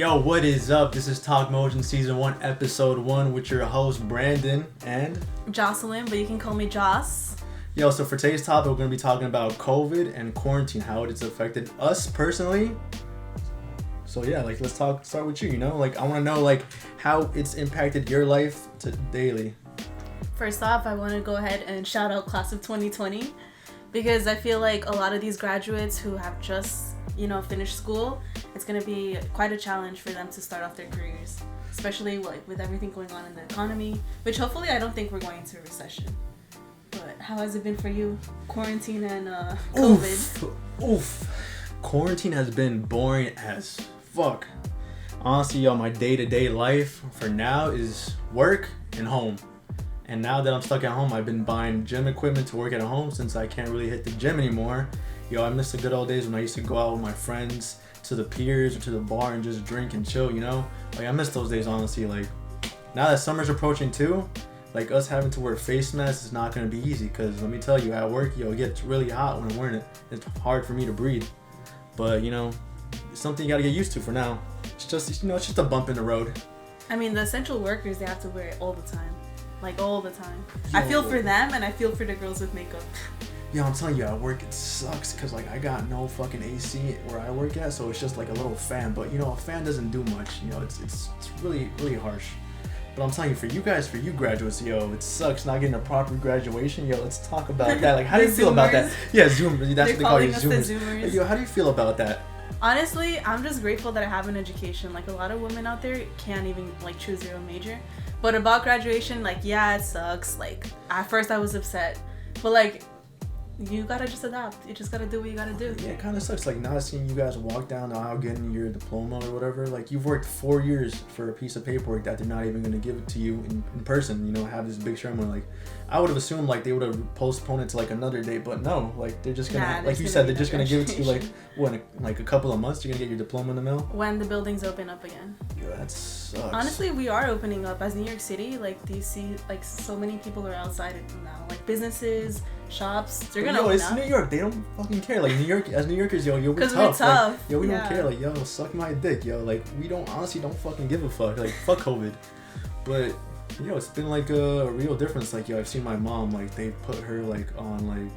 Yo, what is up? This is Talk Motion Season 1, Episode 1 with your host, Brandon and... Jocelyn, but you can call me Joss. Yo, so for today's topic, we're going to be talking about COVID and quarantine, how it has affected us personally. So yeah, let's start with you, I want to know, how it's impacted your life daily. First off, I want to go ahead and shout out Class of 2020, because I feel like a lot of these graduates who have just, finished school, it's going to be quite a challenge for them to start off their careers, especially with everything going on in the economy, which hopefully I don't think we're going into a recession. But how has it been for you, quarantine and COVID? Oof. Quarantine has been boring as fuck. Honestly, my day-to-day life for now is work and home. And now that I'm stuck at home, I've been buying gym equipment to work at home since I can't really hit the gym anymore. I miss the good old days when I used to go out with my friends to the piers or to the bar and just drink and chill, I miss those days, honestly. Now that summer's approaching too, us having to wear face masks is not going to be easy, because let me tell you, at work, it gets really hot when I'm wearing it. It's hard for me to breathe. But, it's something you got to get used to for now. It's just, it's just a bump in the road. I mean, the essential workers, they have to wear it all the time. All the time. I feel for them, and I feel for the girls with makeup. I'm telling you, at work it sucks because I got no fucking AC where I work at, so it's just a little fan. But a fan doesn't do much. It's really really harsh. But I'm telling you, for you graduates, it sucks not getting a proper graduation. Let's talk about that. How do you feel about that? Yeah, Zoom. That's what they call you, Zoomers. How do you feel about that? Honestly, I'm just grateful that I have an education. A lot of women out there can't even choose their own major. But about graduation, yeah, it sucks. At first I was upset, but you gotta just adapt. You just gotta do what you gotta do. Yeah, it kind of sucks. Not seeing you guys walk down the aisle getting your diploma or whatever. You've worked 4 years for a piece of paperwork that they're not even gonna give it to you in person. Have this big ceremony. I would have assumed they would have postponed it to another day, but no. They're just gonna, you said, they're just gonna give it to you a couple of months. You're gonna get your diploma in the mail when the buildings open up again. Yeah, that sucks. Honestly, we are opening up as New York City. Do you see so many people are outside now? Businesses, shops, they're gonna open it's up. New York. They don't fucking care. New York, as New Yorkers, we're tough. Because we're tough. We don't care. Suck my dick, we don't fucking give a fuck. Fuck COVID. But it's been a real difference. I've seen my mom, they put her on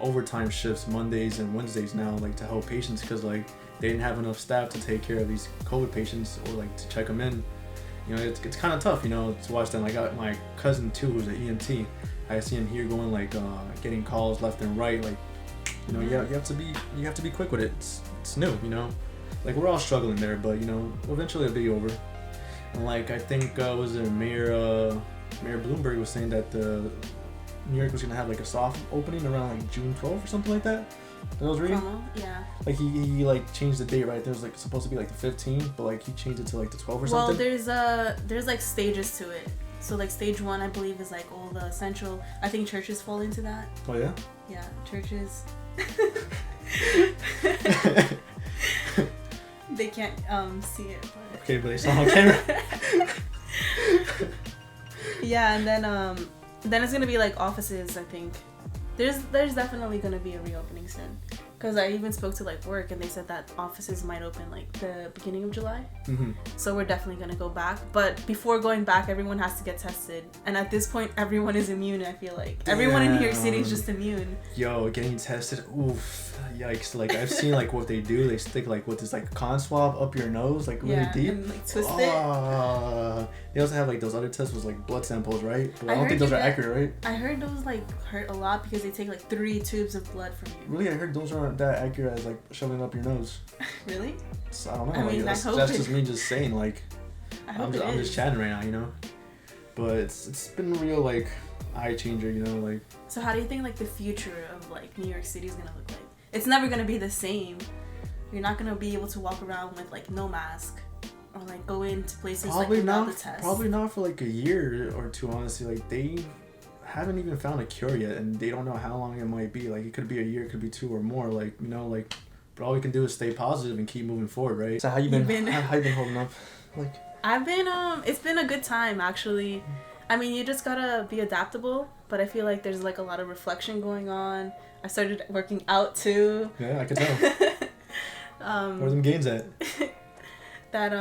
overtime shifts Mondays and Wednesdays now, to help patients, because they didn't have enough staff to take care of these COVID patients or to check them in. It's kind of tough, to watch them. I got my cousin too, who's an EMT. I see him here going getting calls left and right. You have to be quick with it. It's new, we're all struggling there, but eventually it'll be over. And I think was it Mayor Bloomberg was saying that New York was gonna have a soft opening around June 12th or something like that. That I was reading. Yeah. He changed the date, right? There was supposed to be the 15th, but he changed it to the 12th or something. Well, there's stages to it. So stage 1, I believe, is all the essential. I think churches fall into that. Oh yeah. Yeah, churches. They can't see it, but okay, but they saw on camera. Yeah, and then it's gonna be offices. I think there's definitely gonna be a reopening soon, because I even spoke to work, and they said that offices might open the beginning of July. Mm-hmm. So we're definitely gonna go back, but before going back, everyone has to get tested, and at this point, everyone is immune. I feel everyone in New York City is just immune. Yo, getting tested, oof. Yikes. I've seen what they do. They stick with this con swab up your nose really deep and twist it. They also have those other tests with blood samples, right? But I don't think those are accurate, right? I heard those hurt a lot because they take 3 tubes of blood from you. Really? I heard those aren't that accurate as shoving up your nose. Really? I don't know. That's just me just saying I'm just chatting right now, But it's been a real eye changer, So how do you think the future of New York City is gonna look like? It's never gonna be the same. You're not gonna be able to walk around with no mask, or go into places without the test. Probably not for a year or two, honestly. They haven't even found a cure yet, and they don't know how long it might be. It could be a year, it could be 2 or more. But all we can do is stay positive and keep moving forward, right? So how you been? How you been holding up? I've been it's been a good time, actually. I mean, you just gotta be adaptable, but I feel there's a lot of reflection going on. I started working out too. Yeah, I could tell. Where are them gains at? that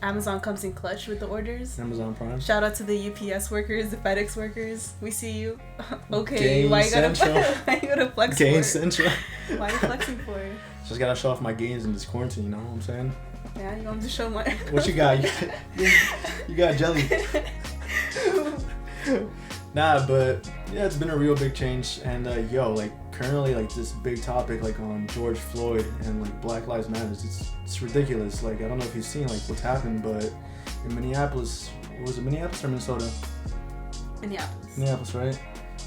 Amazon comes in clutch with the orders. Amazon Prime. Shout out to the UPS workers, the FedEx workers. We see you. Okay, Gain why you gotta flex Gain for? Central. Why are you flexing for? Just gotta show off my gains in this quarantine, you know what I'm saying? Yeah, you want to show my... What you got? You got jelly. Nah, but yeah, it's been a real big change. And like currently, like this big topic, like on George Floyd and like Black Lives Matter, it's ridiculous. Like I don't know if you've seen like what's happened, but in Minneapolis, was it Minneapolis or Minnesota? Minneapolis, right?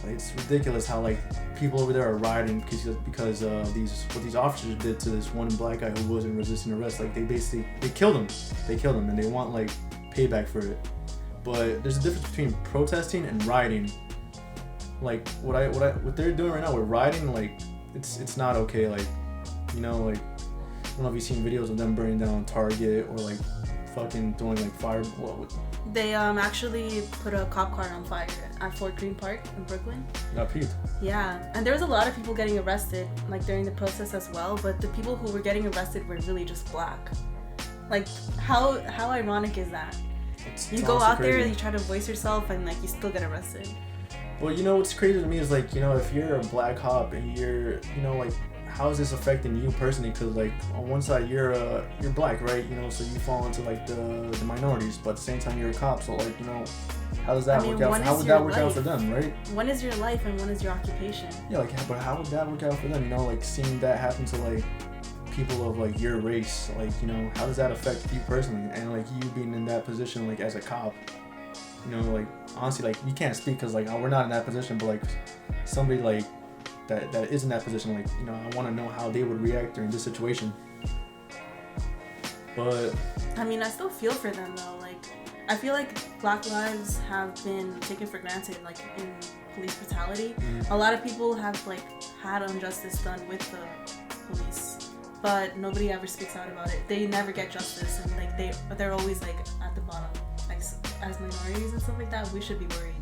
Like it's ridiculous how like people over there are rioting because what these officers did to this one black guy who wasn't resisting arrest. Like they killed him. They killed him, and they want like payback for it. But there's a difference between protesting and rioting. Like what they're doing right now with rioting, like it's not okay. Like, you know, like I don't know if you've seen videos of them burning down Target or like fucking throwing like fire. They actually put a cop car on fire at Fort Greene Park in Brooklyn. Got peeved. Yeah, and there was a lot of people getting arrested like during the protest as well. But the people who were getting arrested were really just black. Like how ironic is that? You go out there and you try to voice yourself and like you still get arrested. Well, you know what's crazy to me is like, you know, if you're a black cop and you're, you know, like how is this affecting you personally? Because like on one side you're black, right? You know, so you fall into like the minorities, but at the same time you're a cop. So like, you know, how does that work out? How would that work out for them, right? One is your life and one is your occupation. Yeah, like but how would that work out for them? You know, like seeing that happen to like people of like your race, like, you know, how does that affect you personally? And like you being in that position, like as a cop, you know, like honestly, like you can't speak because like we're not in that position, but like somebody like that is in that position, like, you know, I want to know how they would react during this situation. But I mean, I still feel for them though. Like I feel like black lives have been taken for granted, like in police brutality. A lot of people have like had injustice done with the police, but nobody ever speaks out about it. They never get justice, and like they're always like at the bottom. Like as minorities and stuff like that, we should be worried.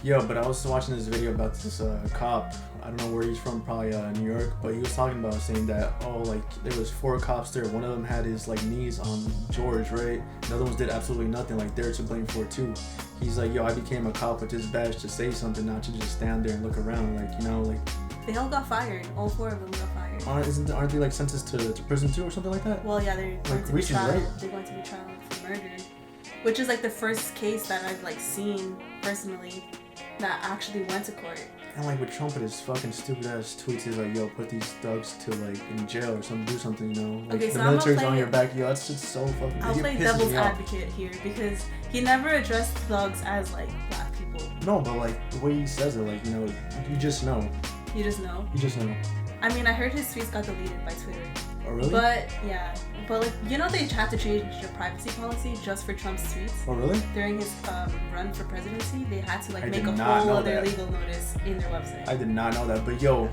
Yo, but I was watching this video about this cop. I don't know where he's from, probably New York, but he was talking about saying that, oh, like there was 4 cops there. One of them had his like knees on George, right? The other ones did absolutely nothing. Like they're to blame for it too. He's like, yo, I became a cop with this badge to say something, not to just stand there and look around. Like, you know, like they all got fired. All 4 of them got fired. Aren't they like sentenced to prison too or something like that? Well, yeah, they're going to be trialed. Right? They're going to be trialed for murder, which is like the first case that I've like seen personally that actually went to court. And like with Trump and his fucking stupid ass tweets, he's like, yo, put these thugs to like in jail or something, do something, you know? Like okay, so the military's on your back, yo, that's just so fucking. I'll play devil's advocate here because he never addressed thugs as like black people. No, but like the way he says it, like, you know, you just know. You just know? You just know. I mean, I heard his tweets got deleted by Twitter. Oh, really? But, yeah. But, like, you know they had to change their privacy policy just for Trump's tweets? Oh, really? During his run for presidency, they had to, like, make a whole other legal notice in their website. I did not know that. But, yo,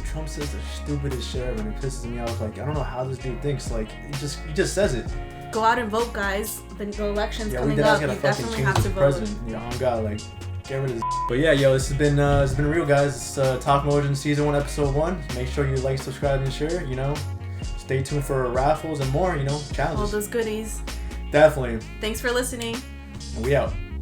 Trump says the stupidest shit ever, and it pisses me off. Like, I don't know how this dude thinks. Like, he just says it. Go out and vote, guys. The election's coming up. You definitely have to vote. President. Yeah, oh, God, like... Get rid of this. But yeah, yo, this has been real, guys. It's Talk Motion Season 1, Episode 1. Make sure you like, subscribe, and share. You know, stay tuned for raffles and more. You know, challenges. All those goodies. Definitely. Thanks for listening. And we out.